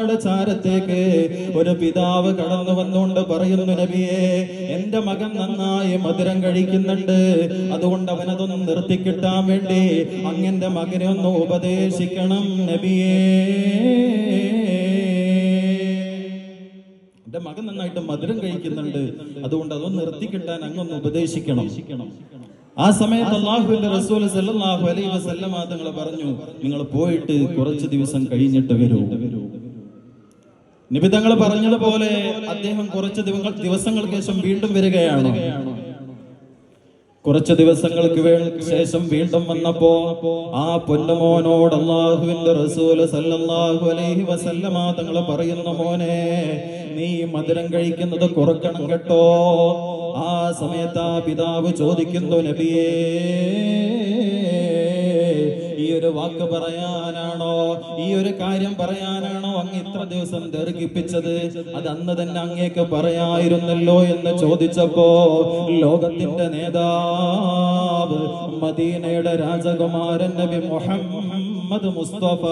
തങ്ങളുടെ ചാരത്തേക്ക് ഒരു പിതാവ് കടന്നു വന്നുകൊണ്ട് പറയുന്നു, നബിയേ, എന്റെ മകൻ നന്നായി മധുരം കഴിക്കുന്നുണ്ട്, അതുകൊണ്ട് അവനതൊന്ന് നിർത്തിക്കിട്ടാൻ വേണ്ടി അങ്ങന്റെ മകനെ ഒന്ന് ഉപദേശിക്കണം നബിയേ. എന്റെ മകൻ നന്നായിട്ട് മധുരം കഴിക്കുന്നുണ്ട്, അതുകൊണ്ട് അതൊന്ന് നിർത്തിക്കിട്ടാൻ അങ്ങൊന്ന് ഉപദേശിക്കണം. ആ സമയത്ത് അല്ലാഹുവിന്റെ റസൂൽ സല്ലല്ലാഹു അലൈഹി വസല്ലമ തങ്ങൾ പറഞ്ഞു, നിങ്ങൾ പോയിട്ട് കുറച്ച് ദിവസം കഴിഞ്ഞിട്ട് വരൂ. നബി തങ്ങൾ പറഞ്ഞതുപോലെ അദ്ദേഹം കുറച്ച് ദിവസങ്ങൾക്ക് ശേഷം വീണ്ടും വരികയാണ്. കുറച്ച് ദിവസങ്ങൾക്ക് ശേഷം വീണ്ടും വന്നപ്പോ ആ പൊന്നുമോനോട് അല്ലാഹുവിന്റെ റസൂൽ സല്ലല്ലാഹു അലൈഹി വസല്ലമ തങ്ങൾ പറയുന്ന, മോനെ, നീ മധുരം കഴിക്കുന്നത് കുറക്കണം കേട്ടോ. ആ സമയത്ത് ആ പിതാവ് ചോദിക്കുന്നു, നബിയേ, ഈ ഒരു വാക്ക് പറയാനാണോ, ഈ ഒരു കാര്യം പറയാനാണോ അങ്ങ് ഇത്ര ദിവസം ദീർഘിപ്പിച്ചത്? അത് അന്ന് തന്നെ അങ്ങേക്ക് പറയായിരുന്നല്ലോ എന്ന് ചോദിച്ചപ്പോ ലോകത്തിന്റെ നേതാവ്, മദീനയുടെ രാജകുമാരൻ നബി മുഹമ്മദ് മുസ്തഫ